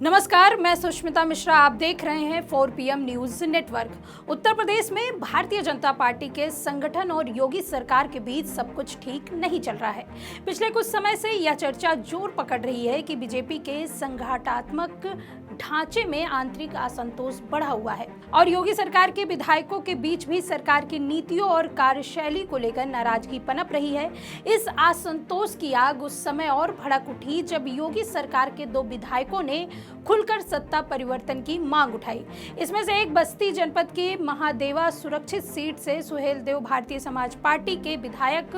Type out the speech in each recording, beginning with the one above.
नमस्कार, मैं सुष्मिता मिश्रा। आप देख रहे हैं 4 PM news network. Uttar Pradesh में भारतीय जनता पार्टी के संगठन और योगी सरकार के बीच सब कुछ ठीक नहीं चल रहा है। पिछले कुछ समय से यह चर्चा जोर पकड़ रही है कि बीजेपी के संगठनात्मक ढांचे में आंतरिक असंतोष बढ़ा हुआ है और योगी सरकार के विधायकों के बीच भी सरकार की नीतियों और कार्यशैली को लेकर नाराजगी पनप रही है। इस असंतोष की आग उस समय और भड़क उठी जब योगी सरकार के 2 विधायकों ने खुलकर सत्ता परिवर्तन की मांग उठाई। इसमें से एक बस्ती जनपद के महादेवा सुरक्षित सीट से सुहेलदेव भारतीय समाज पार्टी के विधायक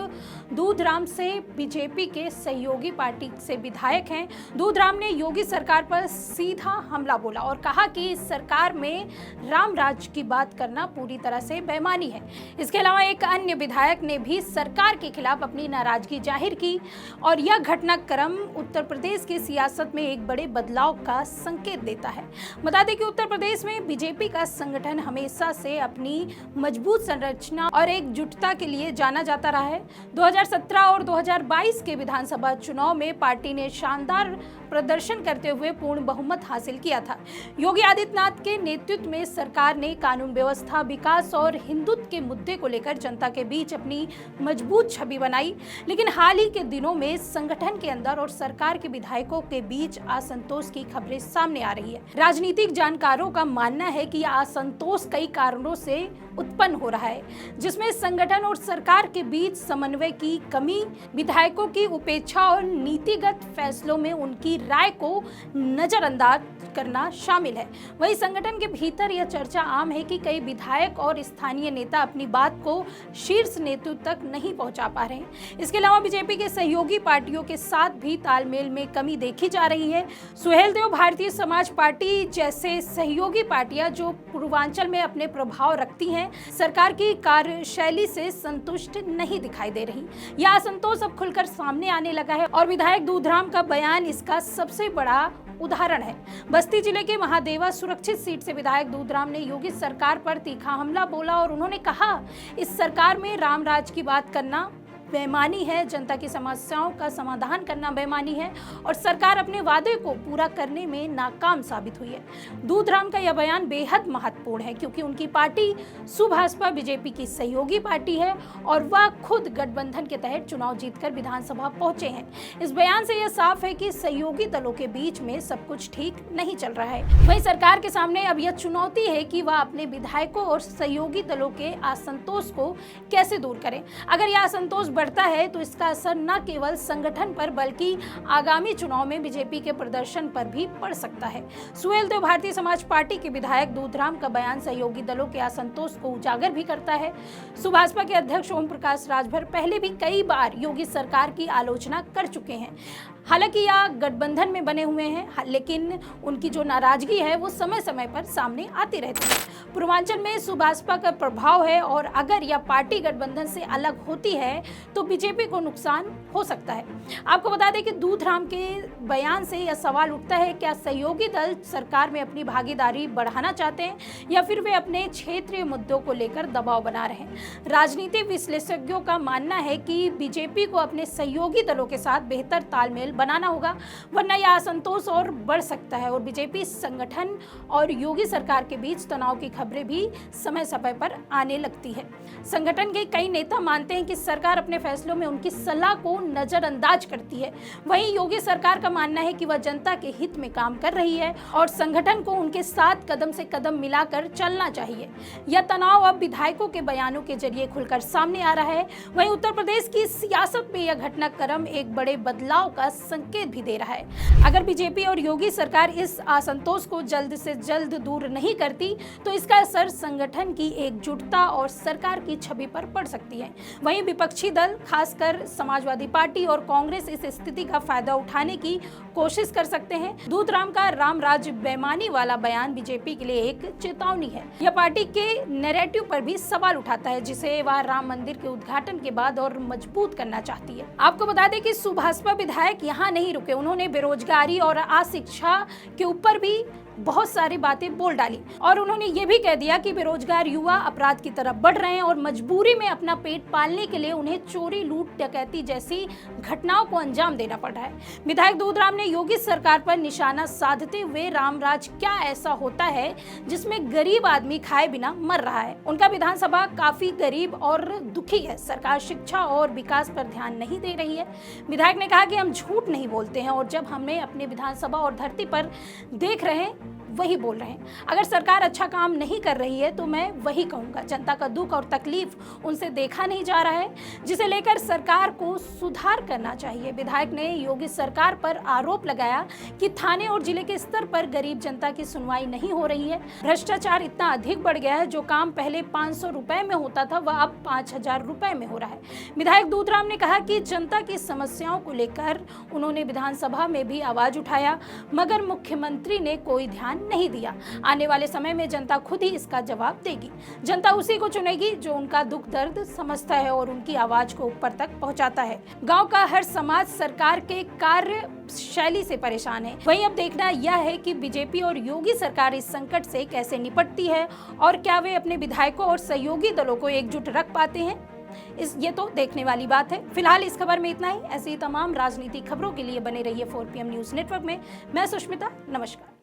दूधराम से बीजेपी के सहयोगी पार्टी से विधायक हैं। दूधराम ने योगी सरकार पर सीधा हमला बोला और कहा कि इस सरकार में राम राज्य की बात करना पूरी तरह से बेईमानी है। इसके अलावा एक अन्य विधायक ने भी सरकार के खिलाफ अपनी नाराजगी जाहिर की और यह घटनाक्रम उत्तर प्रदेश की सियासत में एक बड़े बदलाव का संकेत देता है। बता दें कि उत्तर प्रदेश में बीजेपी का संगठन हमेशा से अपनी मजबूत संरचना और एकजुटता के लिए जाना जाता रहा है। 2017 और 2022 के विधानसभा चुनाव में पार्टी ने शानदार प्रदर्शन करते हुए पूर्ण बहुमत हासिल किया था। योगी आदित्यनाथ के नेतृत्व में सरकार ने कानून व्यवस्था, विकास और हिंदुत्व के मुद्दे को लेकर जनता के बीच अपनी मजबूत छवि बनाई। लेकिन हाल ही के दिनों में संगठन के अंदर और सरकार के विधायकों के बीच असंतोष की खबरें सामने आ रही है। राजनीतिक जानकारों का मानना है कि यह असंतोष कई कारणों से उत्पन्न हो रहा है, जिसमें संगठन और सरकार के बीच समन्वय की कमी, विधायकों की उपेक्षा और नीतिगत फैसलों में उनकी राय को नजरअंदाज करना शामिल है। वहीं संगठन के भीतर यह चर्चा आम है कि कई विधायक और स्थानीय नेता अपनी बात को शीर्ष नेतृत्व तक नहीं पहुंचा पा रहे हैं। इसके अलावा बीजेपी के सहयोगी पार्टियों के साथ भी तालमेल में कमी देखी जा रही है। सुहेलदेव भारतीय समाज पार्टी जैसे सहयोगी पार्टियां जो पूर्वांचल में अपने प्रभाव रखती हैं, सरकार की कार्यशैली से संतुष्ट नहीं दिखाई दे रही। यह असंतोष अब खुलकर सामने आने लगा है और विधायक दूधराम का बयान इसका सबसे बड़ा उदाहरण है। बस्ती जिले के महादेवा सुरक्षित सीट से विधायक दूधराम ने योगी सरकार पर तीखा हमला बोला और उन्होंने कहा, इस सरकार में राम राज की बात करना बेईमानी है, जनता की समस्याओं का समाधान करना बेईमानी है और सरकार अपने वादे को पूरा करने में नाकाम साबित हुई है। दूधराम का यह बयान बेहद महत्वपूर्ण है क्योंकि उनकी पार्टी सुभाषपा बीजेपी की सहयोगी पार्टी है और वह खुद गठबंधन के तहत चुनाव जीतकर विधानसभा पहुंचे हैं। इस बयान से यह साफ है कि सहयोगी दलों के बीच में सब कुछ ठीक नहीं चल रहा है। वहीं सरकार के सामने अब यह चुनौती है कि वह अपने विधायकों और सहयोगी दलों के असंतोष को कैसे दूर करें। अगर यह असंतोष बढ़ता है तो इसका असर न केवल संगठन पर बल्कि आगामी चुनाव में बीजेपी के प्रदर्शन पर भी पड़ सकता है। सुहेलदेव भारतीय समाज पार्टी के विधायक दूधराम का बयान सहयोगी दलों के असंतोष को उजागर भी करता है। सुभाषपा के अध्यक्ष ओम प्रकाश राजभर पहले भी कई बार योगी सरकार की आलोचना कर चुके हैं। हालांकि यह गठबंधन में बने हुए हैं, लेकिन उनकी जो नाराजगी है वो समय समय पर सामने आती रहती है। पूर्वांचल में सुभाषपा का प्रभाव है और अगर यह पार्टी गठबंधन से अलग होती है तो बीजेपी को नुकसान हो सकता है। आपको बता दें कि दूधराम के बयान से यह सवाल उठता है, क्या सहयोगी दल सरकार में अपनी भागीदारी बढ़ाना चाहते हैं या फिर वे अपने क्षेत्रीय मुद्दों को लेकर दबाव बना रहे हैं। राजनीतिक विश्लेषज्ञों का मानना है कि बीजेपी को अपने सहयोगी दलों के साथ बेहतर तालमेल बनाना होगा, वरना यह असंतोष और बढ़ सकता है और बीजेपी संगठन और योगी सरकार के बीच तनाव की खबरें भी समय समय पर आने लगती है। संगठन के कई नेता मानते हैं कि सरकार अपने फैसलों में उनकी सलाह को नजरअंदाज करती है। वहीं योगी सरकार का मानना है कि वह जनता के हित में काम कर रही है और संगठन को उनके साथ कदम से कदम मिलाकर चलना चाहिए। यह तनाव अब विधायकों के बयानों के जरिए खुलकर सामने आ रहा है। वहीं उत्तर प्रदेश की सियासत में यह घटनाक्रम एक बड़े बदलाव का संकेत भी दे रहा है। अगर बीजेपी और योगी सरकार इस असंतोष को जल्द से जल्द दूर नहीं करती तो इसका असर संगठन की एकजुटता और सरकार की छवि पर पड़ सकती है। वहीं विपक्षी दल खासकर समाजवादी पार्टी और कांग्रेस इस स्थिति का फायदा उठाने की कोशिश कर सकते हैं। दूधराम का राम राज्य बेईमानी वाला बयान बीजेपी के लिए एक चेतावनी है। यह पार्टी के नैरेटिव पर भी सवाल उठाता है जिसे वह राम मंदिर के उद्घाटन के बाद और मजबूत करना चाहती है। आपको बता दें कि सुभाषपा विधायक यहाँ नहीं रुके, उन्होंने बेरोजगारी और अशिक्षा के ऊपर भी बहुत सारी बातें बोल डाली और उन्होंने ये भी कह दिया कि बेरोजगार युवा अपराध की तरफ बढ़ रहे हैं और मजबूरी में अपना पेट पालने के लिए उन्हें चोरी, लूट, डकैती जैसी घटनाओं को अंजाम देना पड़ रहा है। विधायक दूधराम ने योगी सरकार पर निशाना साधते हुए रामराज क्या ऐसा होता है जिसमें गरीब आदमी खाए बिना मर रहा है। उनका विधानसभा काफी गरीब और दुखी है, सरकार शिक्षा और विकास पर ध्यान नहीं दे रही है। विधायक ने कहा कि हम झूठ नहीं बोलते हैं और जब हमें अपने विधानसभा और धरती पर देख रहे हैं वही बोल रहे हैं। अगर सरकार अच्छा काम नहीं कर रही है तो मैं वही कहूंगा। जनता का दुख और तकलीफ उनसे देखा नहीं जा रहा है, जिसे लेकर सरकार को सुधार करना चाहिए। विधायक ने योगी सरकार पर आरोप लगाया कि थाने और जिले के स्तर पर गरीब जनता की सुनवाई नहीं हो रही है। भ्रष्टाचार इतना अधिक बढ़ गया है, जो काम पहले 500 रुपए में होता था वह अब 5000 रुपए में हो रहा है। विधायक दूधराम ने कहा कि जनता की समस्याओं को लेकर उन्होंने विधानसभा में भी आवाज उठाया, मगर मुख्यमंत्री ने कोई ध्यान नहीं दिया। आने वाले समय में जनता खुद ही इसका जवाब देगी। जनता उसी को चुनेगी जो उनका दुख दर्द समझता है और उनकी आवाज को ऊपर तक पहुंचाता है। गांव का हर समाज सरकार के कार्य शैली से परेशान है। वहीं अब देखना यह है कि बीजेपी और योगी सरकार इस संकट से कैसे निपटती है और क्या वे अपने विधायकों और सहयोगी दलों को एकजुट रख पाते हैं। ये तो देखने वाली बात है। फिलहाल इस खबर में इतना ही। ऐसी तमाम राजनीतिक खबरों के लिए बने रहिए 4PM न्यूज नेटवर्क में। मैं सुष्मिता, नमस्कार।